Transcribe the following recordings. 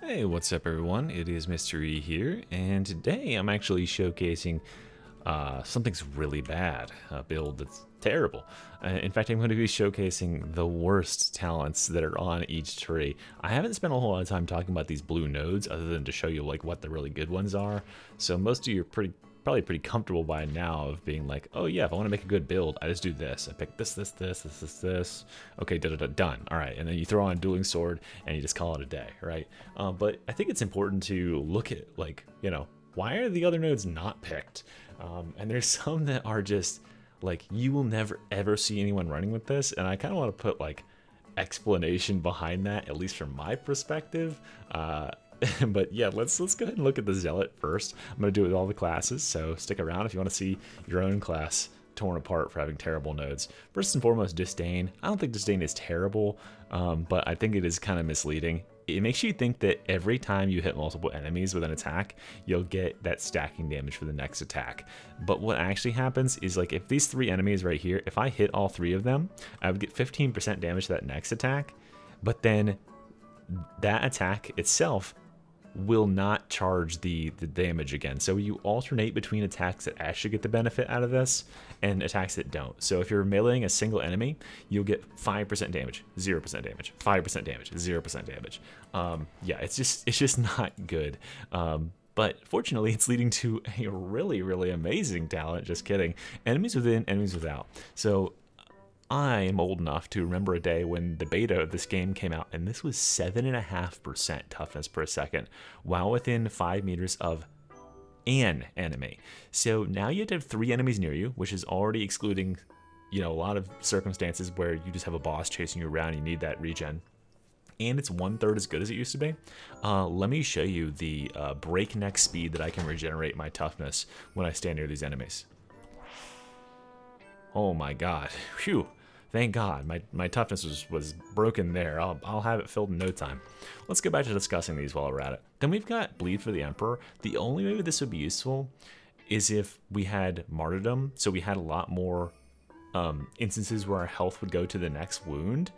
Hey, what's up everyone? It is Mr. E here, and today I'm actually showcasing something's really bad, a build that's terrible. In fact, I'm going to be showcasing the worst talents that are on each tree. I haven't spent a whole lot of time talking about these blue nodes other than to show you like what the really good ones are. So most of you are probably pretty comfortable by now of being like, oh yeah, if I want to make a good build, I just do this. I pick this. Okay, done. All right, and then you throw on Dueling Sword and you just call it a day, right? But I think it's important to look at like, why are the other nodes not picked? And there's some that are just like, you will never ever see anyone running with this, and I kind of want to put like explanation behind that, at least from my perspective. But yeah, let's go ahead and look at the Zealot first. I'm going to do it with all the classes, so stick around if you want to see your own class torn apart for having terrible nodes. First and foremost, Disdain. I don't think Disdain is terrible, but I think it is kind of misleading. It makes you think that every time you hit multiple enemies with an attack, you'll get that stacking damage for the next attack. But what actually happens is, like, if these three enemies right here, if I hit all three of them, I would get 15% damage to that next attack, but then that attack itself will not charge the damage again. So you alternate between attacks that actually get the benefit out of this and attacks that don't. So if you're meleeing a single enemy, you'll get 5% damage, 0% damage, 5% damage, 0% damage. Yeah, it's just not good. But fortunately, it's leading to a really amazing talent. Just kidding. Enemies within, enemies without. So I'm old enough to remember a day when the beta of this game came out, and this was 7.5% toughness per second, while within 5 meters of an enemy. So now you have to have 3 enemies near you, which is already excluding, a lot of circumstances where you just have a boss chasing you around, you need that regen. And it's 1/3 as good as it used to be. Let me show you the breakneck speed that I can regenerate my toughness when I stand near these enemies. Oh my god. Phew. Thank God. My toughness was broken there. I'll have it filled in no time. Let's get back to discussing these while we're at it. Then we've got Bleed for the Emperor. The only way this would be useful is if we had Martyrdom, so we had a lot more instances where our health would go to the next wound.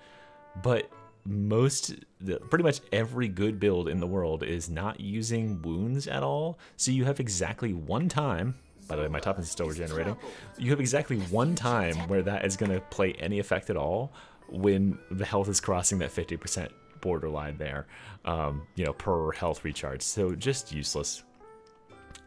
But pretty much every good build in the world is not using wounds at all. So you have exactly one time. By the way, my toughness is still regenerating. You have exactly one time where that is going to play any effect at all when the health is crossing that 50% borderline there, per health recharge. So just useless.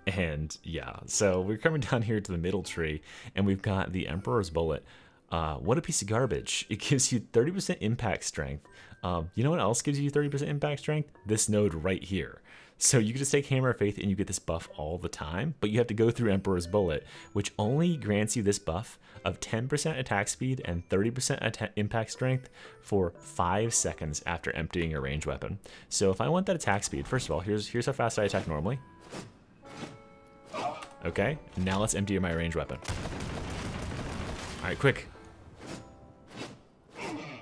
And yeah, so we're coming down here to the middle tree, and we've got the Emperor's Bullet. What a piece of garbage. It gives you 30% impact strength. You know what else gives you 30% impact strength? This node right here. So you can just take Hammer of Faith and you get this buff all the time, but you have to go through Emperor's Bullet, which only grants you this buff of 10% attack speed and 30% impact strength for 5 seconds after emptying your ranged weapon. So if I want that attack speed, first of all, here's how fast I attack normally. Okay, now let's empty my ranged weapon. All right, quick.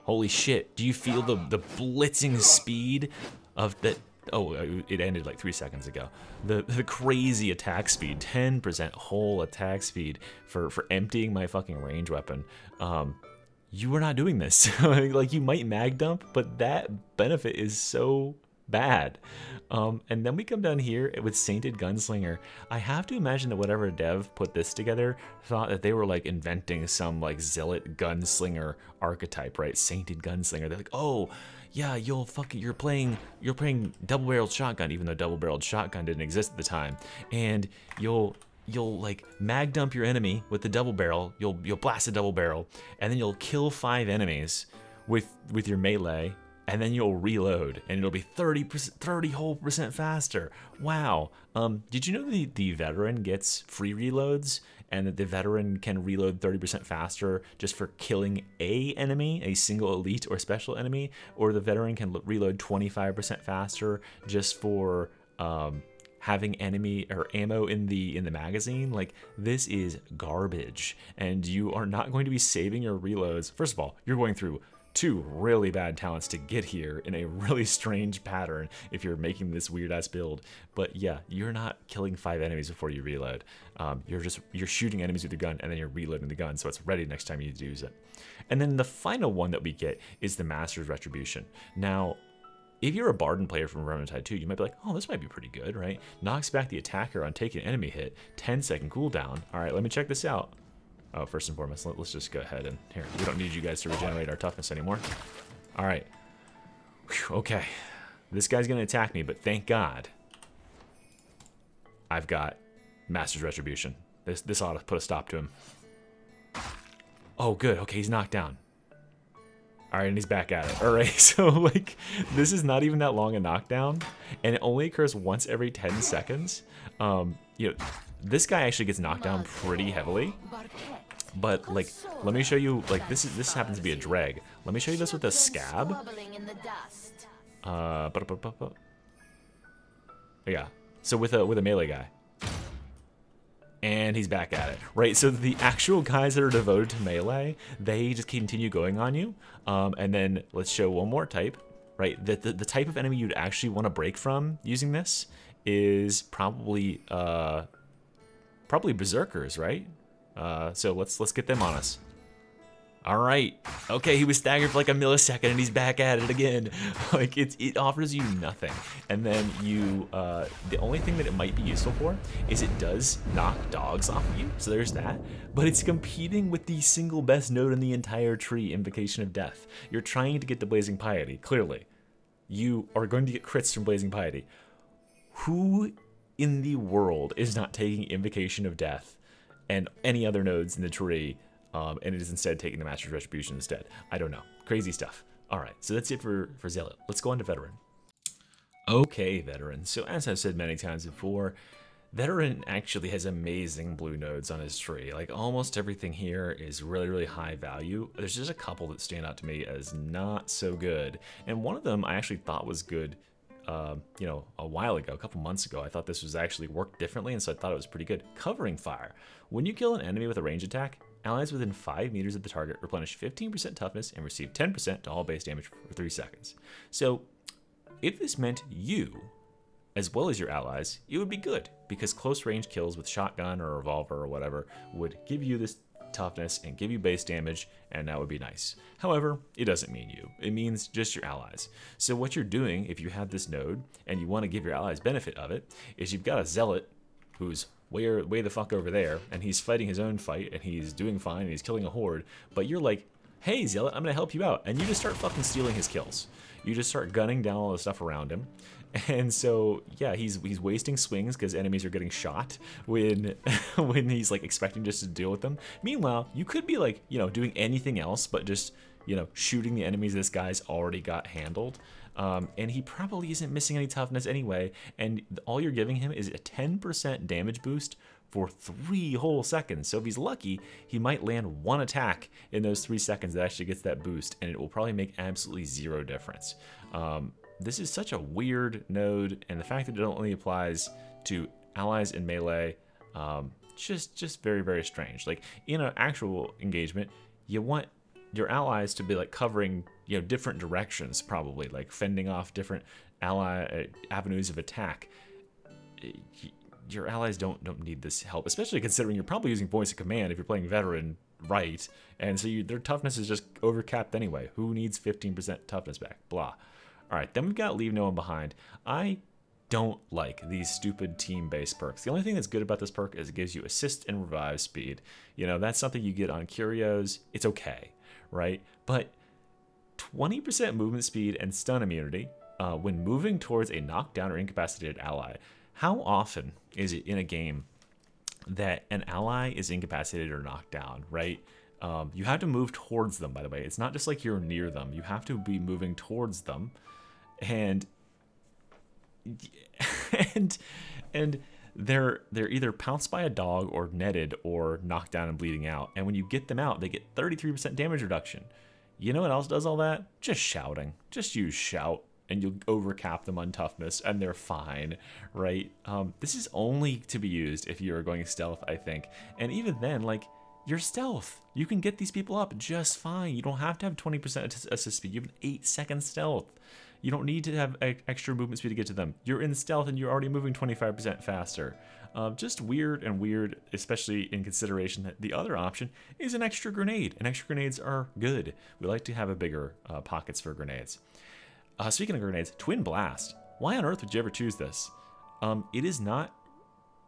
Holy shit, do you feel the blitzing speed of that? Oh, it ended like 3 seconds ago. The crazy attack speed, 10% whole attack speed for emptying my fucking range weapon. You are not doing this. Like, you might mag dump, but that benefit is so bad. And then we come down here with Sainted Gunslinger. I have to imagine that whatever dev put this together thought that they were like inventing some like zealot gunslinger archetype, right? Sainted Gunslinger. They're like, oh yeah, you're playing double-barreled shotgun, even though double-barreled shotgun didn't exist at the time, and you'll like mag dump your enemy with the double barrel. You'll blast a double barrel, and then you'll kill 5 enemies with your melee. And then you'll reload, and it'll be 30 whole percent faster. Wow. Did you know the veteran gets free reloads, and that the veteran can reload 30% faster just for killing a enemy, a single elite or special enemy, or the veteran can reload 25% faster just for having enemy or ammo in the magazine? Like, this is garbage, and you are not going to be saving your reloads. First of all, you're going through 2 really bad talents to get here in a really strange pattern if you're making this weird ass build. But yeah, you're not killing 5 enemies before you reload. You're shooting enemies with your gun, and then you're reloading the gun so it's ready next time you use it. And then the final one that we get is the Master's Retribution. Now, if you're a Barden player from Vermintide 2, you might be like, oh, this might be pretty good, right? Knocks back the attacker on taking an enemy hit, 10-second cooldown. All right, let me check this out. Oh, first and foremost, let's just go ahead and here. We don't need you guys to regenerate our toughness anymore. All right. Whew, okay. This guy's going to attack me, but thank God I've got Master's Retribution. This ought to put a stop to him. Oh, good. Okay, he's knocked down. All right, and he's back at it. All right, so like this is not even that long a knockdown, and it only occurs once every 10 seconds. You know, this guy actually gets knocked down pretty heavily. But like, let me show you. Like this happens to be a drag. Let me show you this with a scab. Yeah. So with a melee guy. And he's back at it, right? So the actual guys that are devoted to melee, they just continue going on you. And then let's show one more type, right? The type of enemy you'd actually want to break from using this is probably berserkers, right? So let's get them on us. All right. Okay, he was staggered for like a millisecond and he's back at it again. Like it offers you nothing. And then you the only thing that it might be useful for is it does knock dogs off of you. So there's that. But it's competing with the single best node in the entire tree, Invocation of Death. You're trying to get the Blazing Piety, clearly. You are going to get crits from Blazing Piety. Who in the world is not taking Invocation of Death and any other nodes in the tree? And it is instead taking the Master's Retribution instead. I don't know. Crazy stuff. All right, so that's it for Zealot. Let's go on to Veteran. Okay, Veteran. So as I've said many times before, Veteran actually has amazing blue nodes on his tree. Like almost everything here is really, really high value. There's just a couple that stand out to me as not so good. And one of them I actually thought was good you know, a while ago, a couple months ago. I thought this was actually worked differently, and so I thought it was pretty good. Covering Fire. When you kill an enemy with a range attack, allies within 5 meters of the target replenish 15% toughness and receive 10% to all base damage for 3 seconds. So, if this meant you, as well as your allies, it would be good, because close range kills with shotgun or revolver or whatever would give you this toughness and give you base damage, and that would be nice. However, it doesn't mean you. It means just your allies. So what you're doing, if you have this node and you want to give your allies benefit of it, is you've got a Zealot who's way the fuck over there, and he's fighting his own fight, and he's doing fine, and he's killing a horde, but you're like, hey Zealot, I'm gonna help you out, and you just start fucking stealing his kills. You just start gunning down all the stuff around him. And so, yeah, he's wasting swings because enemies are getting shot when when he's like expecting just to deal with them. Meanwhile, you could be like, you know, doing anything else but just, you know, shooting the enemies this guy's already got handled. And he probably isn't missing any toughness anyway. And all you're giving him is a 10% damage boost for 3 whole seconds. So if he's lucky, he might land one attack in those 3 seconds that actually gets that boost, and it will probably make absolutely zero difference. This is such a weird node, and the fact that it only applies to allies in melee, just very, very strange. Like in an actual engagement, you want your allies to be like covering, you know, different directions, probably like fending off different avenues of attack. Your allies don't need this help, especially considering you're probably using voice of command if you're playing veteran, right? And so their toughness is just overcapped anyway. Who needs 15% toughness back? Blah. All right, then we've got Leave No One Behind. I don't like these stupid team-based perks. The only thing that's good about this perk is it gives you assist and revive speed. You know, that's something you get on Curios. It's okay, right? But 20% movement speed and stun immunity when moving towards a knockdown or incapacitated ally. How often is it in a game that an ally is incapacitated or knocked down, right? You have to move towards them, by the way. It's not just like you're near them. You have to be moving towards them. And they're either pounced by a dog or netted or knocked down and bleeding out. And when you get them out, they get 33% damage reduction. You know what else does all that? Just shouting. Just use shout, and you'll overcap them on toughness, and they're fine, right? This is only to be used if you're going stealth, I think. And even then, like, you're stealth. You can get these people up just fine. You don't have to have 20% assist speed. You have an 8-second stealth. You don't need to have extra movement speed to get to them. You're in stealth and you're already moving 25% faster. Just weird and weird, especially in consideration that the other option is an extra grenade. And extra grenades are good. We like to have a bigger pockets for grenades. Speaking of grenades, Twin Blast. Why on earth would you ever choose this? It is not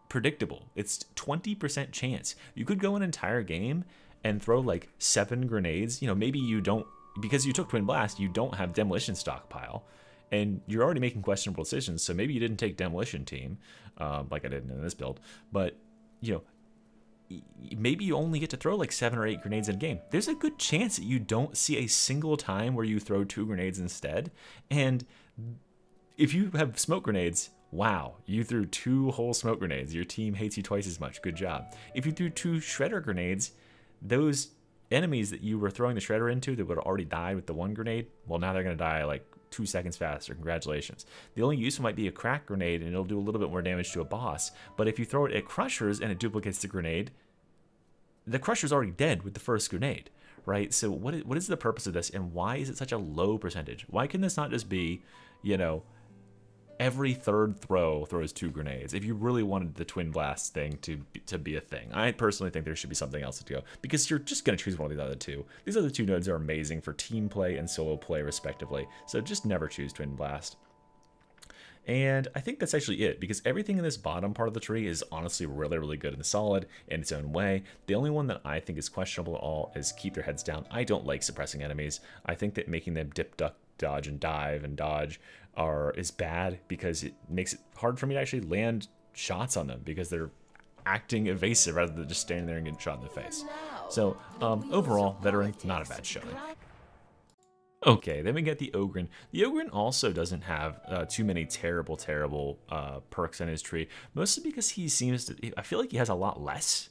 predictable. It's 20% chance. You could go an entire game and throw like 7 grenades. You know, maybe you don't, because you took Twin Blast, you don't have Demolition stockpile, and you're already making questionable decisions, so maybe you didn't take Demolition Team, like I didn't in this build, but, you know, maybe you only get to throw like 7 or 8 grenades in a game. There's a good chance that you don't see a single time where you throw 2 grenades instead, and if you have smoke grenades, wow, you threw 2 whole smoke grenades. Your team hates you twice as much. Good job. If you threw 2 shredder grenades, those enemies that you were throwing the shredder into that would have already died with the 1 grenade, well, now they're going to die like 2 seconds faster. Congratulations. The only use might be a crack grenade, and it'll do a little bit more damage to a boss. But if you throw it at crushers and it duplicates the grenade, the crusher's already dead with the first grenade, right? So what is the purpose of this, and why is it such a low percentage? Why can this not just be, you know, every 3rd throw throws 2 grenades if you really wanted the Twin Blast thing to be a thing? I personally think there should be something else to go, because you're just going to choose one of these other 2. These other 2 nodes are amazing for team play and solo play respectively, so just never choose Twin Blast. And I think that's actually it, because everything in this bottom part of the tree is honestly really, really good and solid in its own way. The only one that I think is questionable at all is keep their heads down. I don't like suppressing enemies. I think that making them dip, duck, dodge, and dive and dodge is bad, because it makes it hard for me to actually land shots on them, because they're acting evasive rather than just standing there and getting shot in the face. So overall, Veteran, not a bad showing. Okay, then we get the Ogryn. The Ogryn also doesn't have too many terrible perks in his tree, mostly because he seems to, I feel like he has a lot less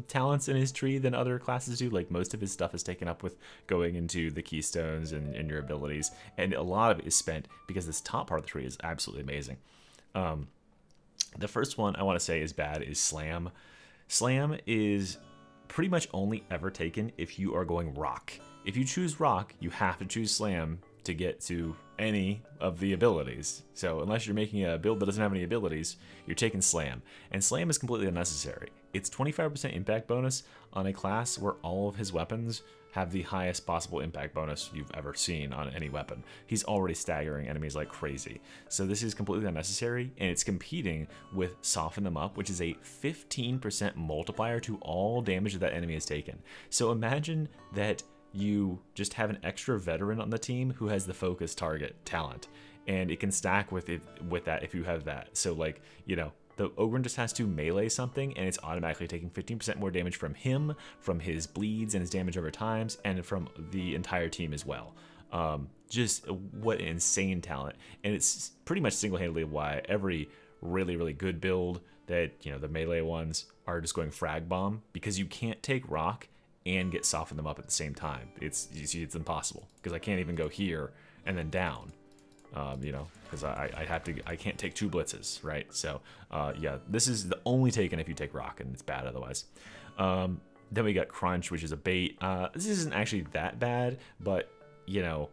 talents in his tree than other classes do. Like, most of his stuff is taken up with going into the keystones and your abilities, and a lot of it is spent because this top part of the tree is absolutely amazing. The first one I want to say is bad is Slam. Slam is pretty much only ever taken if you are going rock. If you choose rock, you have to choose Slam to get to any of the abilities. So unless you're making a build that doesn't have any abilities, you're taking Slam. And Slam is completely unnecessary. It's 25% impact bonus on a class where all of his weapons have the highest possible impact bonus you've ever seen on any weapon. He's already staggering enemies like crazy. So this is completely unnecessary, and it's competing with Soften Them Up, which is a 15% multiplier to all damage that enemy has taken. So imagine that you just have an extra veteran on the team who has the focus target talent, and it can stack with that if you have that. So, like, you know, the Ogryn just has to melee something, and it's automatically taking 15% more damage from him, from his bleeds and his damage over times, and from the entire team as well. Just what an insane talent. And it's pretty much single-handedly why every really, really good build that, you know, the melee ones are just going frag bomb, because you can't take rock and get Soften Them Up at the same time. It's impossible, because I can't even go here and then down, you know, because I can't take 2 blitzes, right? So yeah, this is the only taken if you take rock, and it's bad otherwise. Then we got Crunch, which is a bait. This isn't actually that bad, but, you know,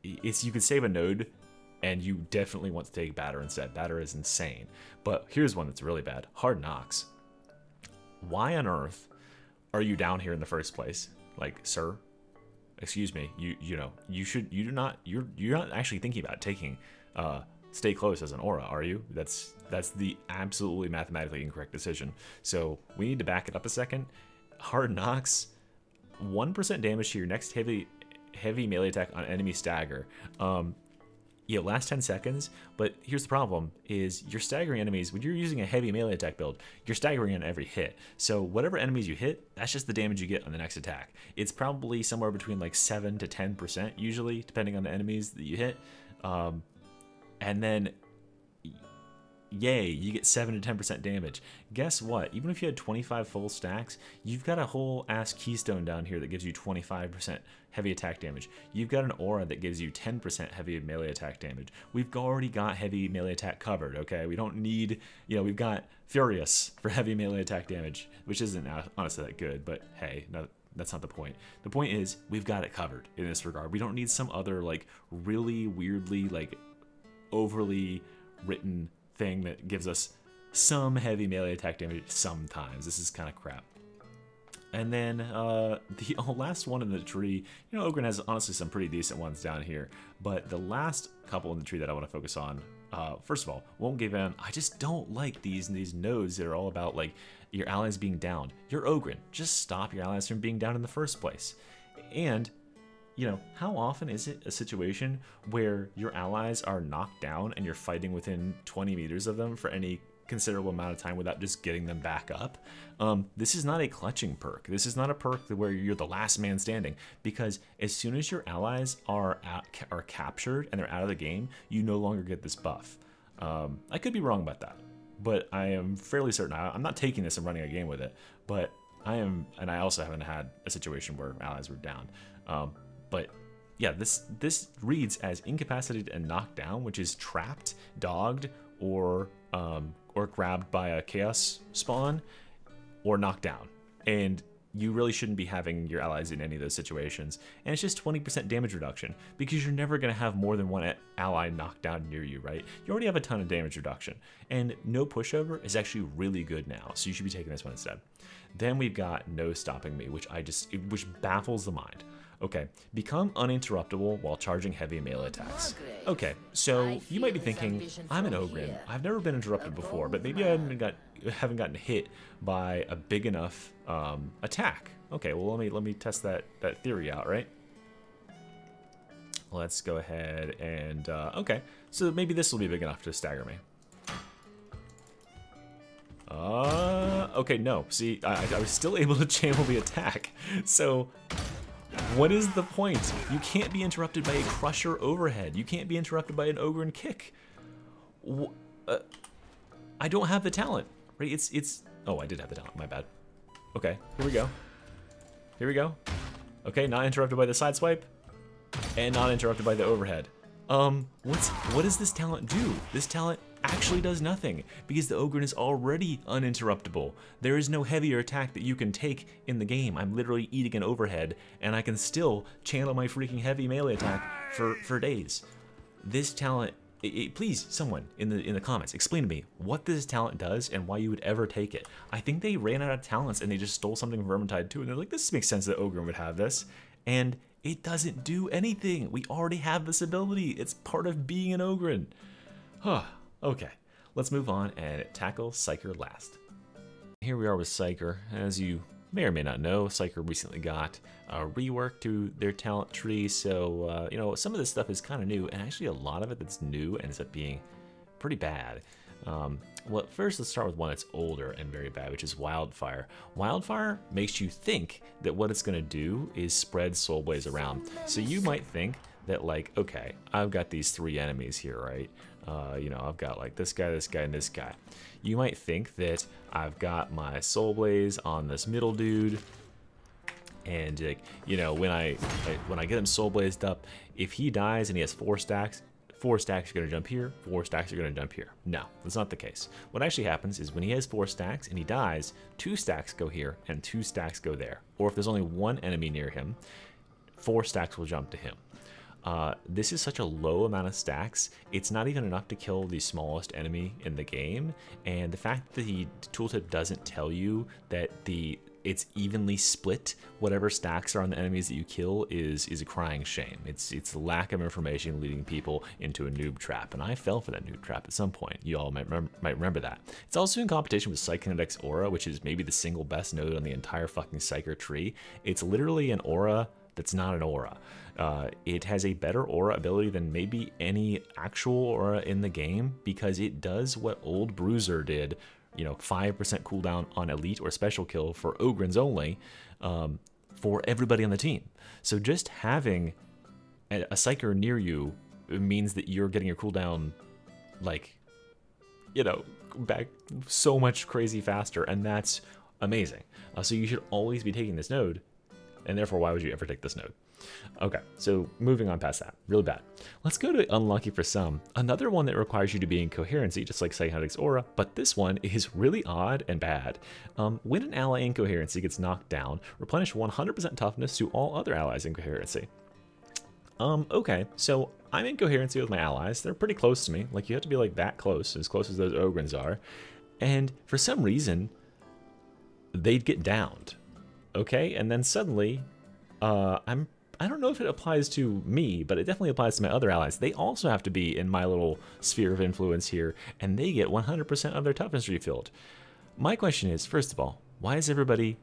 you could save a node, and you definitely want to take Batter instead. Batter is insane. But here's one that's really bad: Hard Knocks. Why on earth are you down here in the first place? Like, sir, excuse me, you're not actually thinking about taking Stay Close as an aura, are you? That's the absolutely mathematically incorrect decision. So we need to back it up a second. Hard Knocks, 1% damage to your next heavy melee attack on enemy stagger. Yeah, last 10 seconds, but here's the problem, is you're staggering enemies. When you're using a heavy melee attack build, you're staggering on every hit. So whatever enemies you hit, that's just the damage you get on the next attack. It's probably somewhere between like 7 to 10% usually, depending on the enemies that you hit. And then, yay, you get 7 to 10% damage. Guess what? Even if you had 25 full stacks, you've got a whole ass keystone down here that gives you 25% heavy attack damage. You've got an aura that gives you 10% heavy melee attack damage. We've already got heavy melee attack covered, okay? We don't need, you know, we've got Furious for heavy melee attack damage, which isn't honestly that good, but hey, no, that's not the point. The point is, we've got it covered in this regard. We don't need some other, like, really weirdly, like, overly written thing that gives us some heavy melee attack damage sometimes. This is kind of crap. And then the last one in the tree, you know, Ogryn has honestly some pretty decent ones down here. But the last couple in the tree that I want to focus on, first of all, won't give in. I just don't like these nodes that are all about like your allies being down. You're Ogryn. Just stop your allies from being down in the first place. And, you know, how often is it a situation where your allies are knocked down and you're fighting within 20 meters of them for any considerable amount of time without just getting them back up? This is not a clutching perk. This is not a perk where you're the last man standing, because as soon as your allies are captured and they're out of the game, you no longer get this buff. I could be wrong about that, but I am fairly certain. I'm not taking this and running a game with it, but I am, and I also haven't had a situation where allies were down. But yeah, this reads as incapacitated and knocked down, which is trapped, dogged, or grabbed by a chaos spawn, or knocked down. And you really shouldn't be having your allies in any of those situations. And it's just 20% damage reduction, because you're never going to have more than one ally knocked down near you, right? You already have a ton of damage reduction. And no pushover is actually really good now, so you should be taking this one instead. Then we've got no stopping me, which which baffles the mind. Okay, become uninterruptible while charging heavy melee attacks. Okay, so you might be thinking, I'm an Ogryn. I've never been interrupted before, but maybe I haven't gotten hit by a big enough attack. Okay, well let me test that theory out, right? Let's go ahead and okay, so maybe this will be big enough to stagger me. Okay, no. See, I was still able to channel the attack. So what is the point? You can't be interrupted by a Crusher overhead. You can't be interrupted by an Ogryn kick. I don't have the talent, right? It's. Oh, I did have the talent. My bad. Okay, here we go. Here we go. Okay, not interrupted by the side swipe, and not interrupted by the overhead. What does this talent do? This talent actually does nothing, because the Ogryn is already uninterruptible. There is no heavier attack that you can take in the game. I'm literally eating an overhead, and I can still channel my freaking heavy melee attack for days. This talent, please, someone in the comments, explain to me what this talent does and why you would ever take it. I think they ran out of talents and they just stole something from Vermintide 2, and they're like, this makes sense that Ogryn would have this, and it doesn't do anything. We already have this ability. It's part of being an Ogryn. Huh. Okay, let's move on and tackle Psyker last. Here we are with Psyker. As you may or may not know, Psyker recently got a rework to their talent tree, so you know, some of this stuff is kind of new, and actually a lot of it that's new ends up being pretty bad. Well, first let's start with one that's older and very bad, which is Wildfire. Wildfire makes you think that what it's going to do is spread Soulblaze around. So you might think that, like, okay, I've got these three enemies here, right? You know, I've got like this guy, and this guy. You might think that I've got my Soulblaze on this middle dude, and like, you know, when I get him Soulblazed up, if he dies and he has 4 stacks are going to jump here, 4 stacks are going to jump here. No, that's not the case. What actually happens is when he has 4 stacks and he dies, 2 stacks go here and 2 stacks go there. Or if there's only one enemy near him, 4 stacks will jump to him. This is such a low amount of stacks, it's not even enough to kill the smallest enemy in the game, and the fact that the tooltip doesn't tell you that it's evenly split, whatever stacks are on the enemies that you kill, is a crying shame. It's lack of information leading people into a noob trap, and I fell for that noob trap at some point. You all might remember that. It's also in competition with Psykinetics Aura, which is maybe the single best node on the entire fucking Psyker tree. It's literally an aura that's not an aura. It has a better aura ability than maybe any actual aura in the game, because it does what old Bruiser did, you know, 5% cooldown on elite or special kill for Ogryns only, for everybody on the team. So just having a Psyker near you means that you're getting your cooldown, like, you know, back so much crazy faster, and that's amazing. So you should always be taking this node, and therefore why would you ever take this node? Okay, so moving on past that, really bad. Let's go to Unlucky for Some, another one that requires you to be in coherency, just like Psykinetics Aura, but this one is really odd and bad. When an ally in coherency gets knocked down, replenish 100% toughness to all other allies in coherency. Okay, so I'm in coherency with my allies. They're pretty close to me. Like, you have to be like that close as those Ogryns are. And for some reason, they'd get downed. okay? And then suddenly, I don't know if it applies to me, but it definitely applies to my other allies. They also have to be in my little sphere of influence here, and they get 100% of their toughness refilled. My question is, first of all, why is everybody,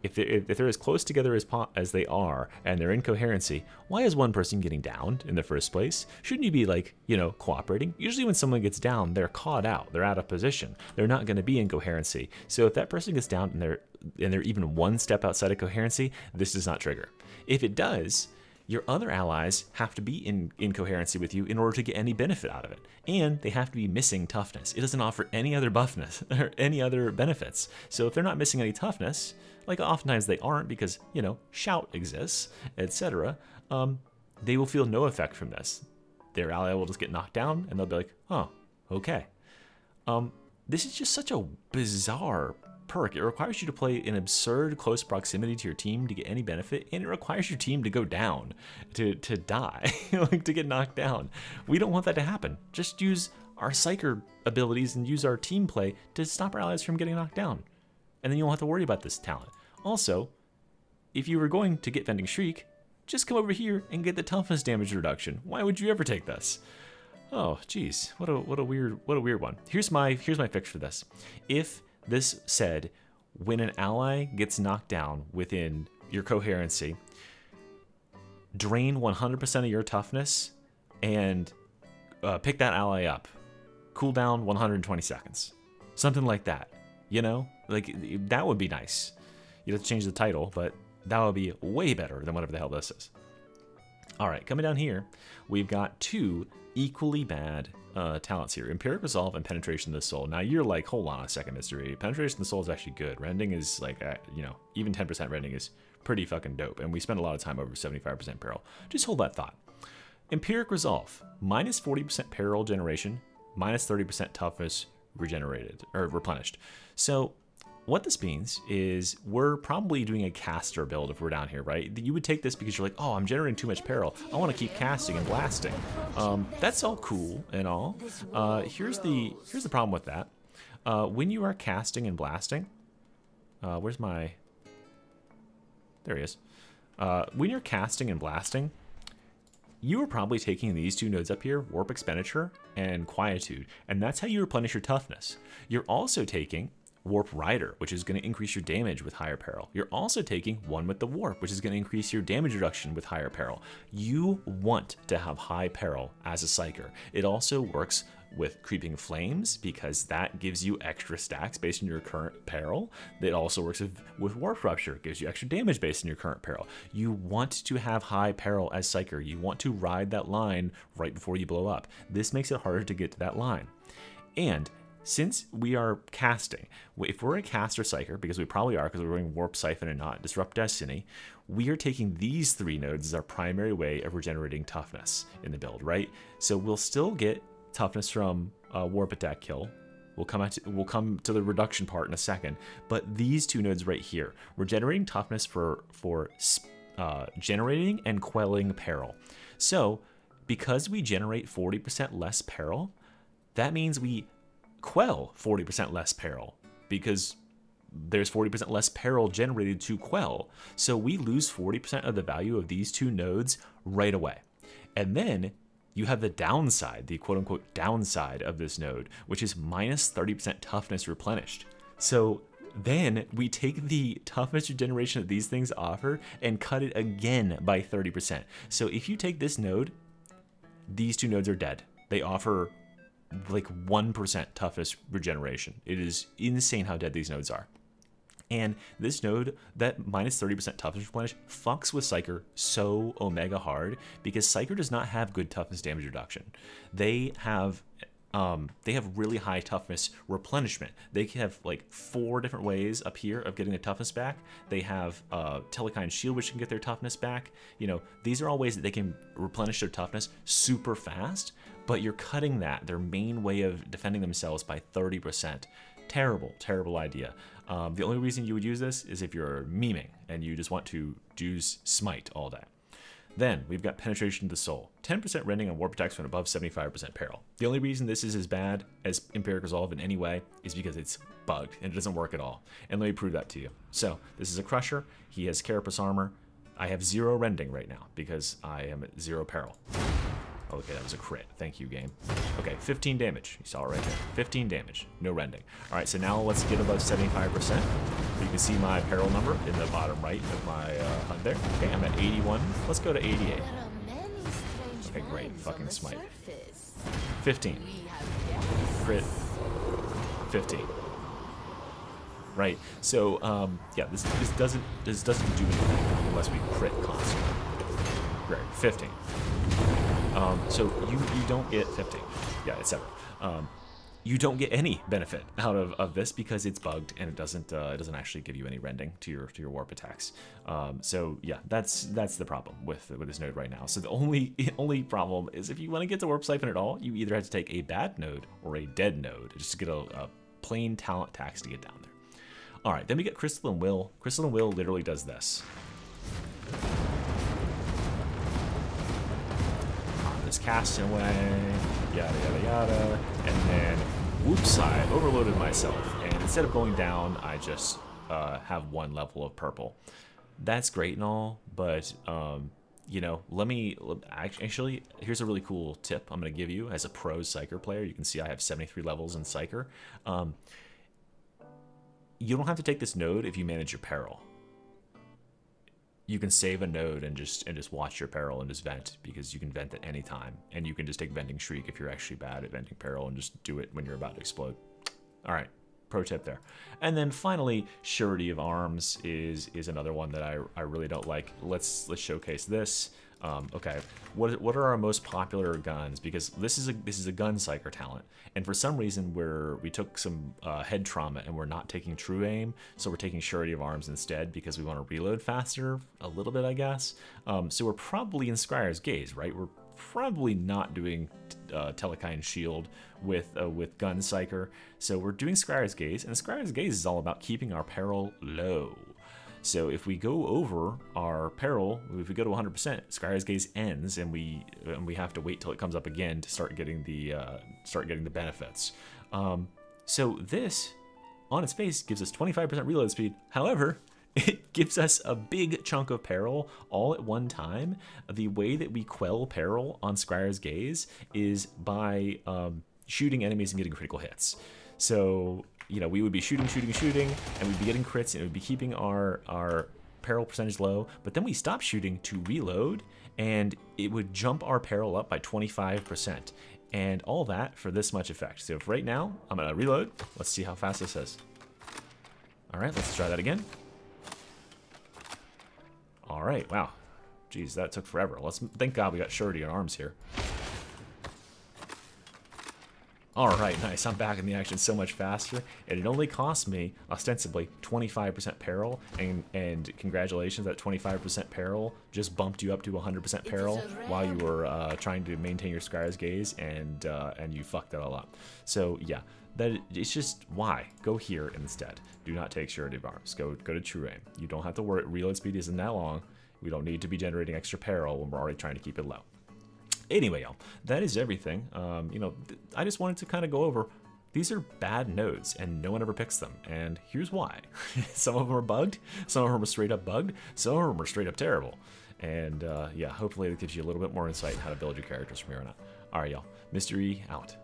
if they're as close together as they are, and they're in coherency, why is one person getting downed in the first place? Shouldn't you be, like, you know, cooperating? Usually when someone gets down, they're caught out, they're out of position, they're not going to be in coherency. So if that person gets down and they're even one step outside of coherency, this does not trigger. If it does, your other allies have to be in coherency with you in order to get any benefit out of it. And they have to be missing toughness. It doesn't offer any other buffness or any other benefits. So if they're not missing any toughness, like oftentimes they aren't because, you know, shout exists, etc., they will feel no effect from this. Their ally will just get knocked down and they'll be like, oh, okay. This is just such a bizarre perk. It requires you to play in absurd close proximity to your team to get any benefit, and it requires your team to go down, to die, like to get knocked down. We don't want that to happen. Just use our Psyker abilities and use our team play to stop our allies from getting knocked down. And then you won't have to worry about this talent. Also, if you were going to get Vending Shriek, just come over here and get the toughness damage reduction. Why would you ever take this? Oh, geez, what a weird one. Here's my fix for this. If this said, when an ally gets knocked down within your coherency, drain 100% of your toughness and pick that ally up. Cooldown 120 seconds. Something like that. You know? Like, that would be nice. You'd have to change the title, but that would be way better than whatever the hell this is. Alright, coming down here, we've got two equally bad talents here. Empiric Resolve and Penetration of the Soul. Now you're like, hold on a second, Mystery. Penetration of the Soul is actually good. Rending is like, you know, even 10% rending is pretty fucking dope. And we spend a lot of time over 75% peril. Just hold that thought. Empiric Resolve, minus 40% peril generation, minus 30% toughness regenerated, or replenished. So what this means is we're probably doing a caster build if we're down here, right? You would take this because you're like, oh, I'm generating too much peril. I want to keep casting and blasting. That's all cool and all. Here's the problem with that. When you are casting and blasting, where's my... There he is. When you're casting and blasting, you are probably taking these two nodes up here, Warp Expenditure and Quietude, and that's how you replenish your toughness. You're also taking Warp Rider, which is going to increase your damage with higher peril. You're also taking one with the Warp, which is going to increase your damage reduction with higher peril. You want to have high peril as a Psyker. It also works with Creeping Flames because that gives you extra stacks based on your current peril. It also works with Warp Rupture. It gives you extra damage based on your current peril. You want to have high peril as Psyker. You want to ride that line right before you blow up. This makes it harder to get to that line. And since we are casting, if we're a caster Psyker, because we probably are because we're going Warp Siphon and not Disrupt Destiny, we are taking these three nodes as our primary way of regenerating toughness in the build, right? So we'll still get toughness from Warp Attack Kill. We'll come to the reduction part in a second, but these two nodes right here, we're generating toughness for generating and quelling peril. So because we generate 40% less peril, that means we quell 40% less peril because there's 40% less peril generated to quell. So we lose 40% of the value of these two nodes right away. And then you have the downside, the quote-unquote downside of this node, which is minus 30% toughness replenished. So then we take the toughness regeneration that these things offer and cut it again by 30%. So if you take this node, these two nodes are dead. They offer like 1% toughness regeneration. It is insane how dead these nodes are. And this node, that minus 30% toughness replenish, fucks with Psyker so omega hard because Psyker does not have good toughness damage reduction. They have really high toughness replenishment. They have like 4 different ways up here of getting their toughness back. They have Telekine Shield, which can get their toughness back. You know, these are all ways that they can replenish their toughness super fast, but you're cutting that, their main way of defending themselves, by 30%. Terrible, terrible idea. The only reason you would use this is if you're meming and you just want to use Smite all day. Then we've got Penetration to the Soul. 10% rending on warp attacks when above 75% peril. The only reason this is as bad as Empiric Resolve in any way is because it's bugged and it doesn't work at all. And let me prove that to you. So this is a Crusher. He has Carapace armor. I have 0 rending right now because I am at 0 peril. Okay, that was a crit. Thank you, game. Okay, 15 damage. You saw it right there. 15 damage. No rending. All right, so now let's get above 75%. You can see my peril number in the bottom right of my HUD there. Okay, I'm at 81. Let's go to 88. Okay, great. Fucking smite. 15. Crit. 15. Right. So, yeah, this doesn't do anything unless we crit constantly. Great. 15. So you don't get 15. Yeah, etc. You don't get any benefit out of this because it's bugged and it doesn't actually give you any rending to your warp attacks. So yeah, that's the problem with this node right now. So the only problem is if you want to get to Warp Siphon at all, you either have to take a bad node or a dead node just to get a plain talent tax to get down there. All right, then we get Crystalline Will. Crystalline Will literally does this. Casting away, yada yada yada, and then whoops, I overloaded myself, and instead of going down, I just have 1 level of purple. That's great and all, but you know, actually, here's a really cool tip I'm going to give you as a pro Psyker player. You can see I have 73 levels in Psyker. You don't have to take this node if you manage your peril. You can save a node and just watch your peril and just vent, because you can vent at any time, and you can just take Venting Shriek if you're actually bad at venting peril and just do it when you're about to explode. All right, pro tip there. And then finally, Surety of Arms is another one that I really don't like. Let's showcase this. Okay, what are our most popular guns? Because this is a gun Psyker talent, and for some reason we took some head trauma and we're not taking True Aim, so we're taking Surety of Arms instead because we want to reload faster a little bit, I guess. So we're probably in Scryer's Gaze, right? We're probably not doing Telekine Shield with gun Psyker, so we're doing Scryer's Gaze, and Scryer's Gaze is all about keeping our peril low. So if we go over our peril, if we go to 100%, Scryer's Gaze ends, and we have to wait till it comes up again to start getting the benefits. So this, on its face, gives us 25% reload speed. However, it gives us a big chunk of peril all at one time. The way that we quell peril on Scryer's Gaze is by shooting enemies and getting critical hits. So, you know, we would be shooting, and we'd be getting crits, and it would be keeping our peril percentage low, but then we stop shooting to reload, and it would jump our peril up by 25%, and all that for this much effect. So if right now, I'm gonna reload, let's see how fast this is. All right, let's try that again. All right, wow. Geez, that took forever. Thank God we got Surety on Arms here. Alright, nice. I'm back in the action so much faster, and it only cost me, ostensibly, 25% peril, and congratulations, that 25% peril just bumped you up to 100% peril while you were trying to maintain your Scryer's Gaze, and you fucked it all up. So, yeah, it's just, why? Go here instead. Do not take Surety of Arms. Go to True Aim. You don't have to worry. Reload speed isn't that long. We don't need to be generating extra peril when we're already trying to keep it low. Anyway, y'all, that is everything. You know, I just wanted to kind of go over, these are bad nodes, and no one ever picks them, and here's why. Some of them are bugged, some of them are straight up bugged, some of them are straight up terrible. And yeah, hopefully that gives you a little bit more insight on how to build your characters from here on out. Alright, y'all, Mr. E out.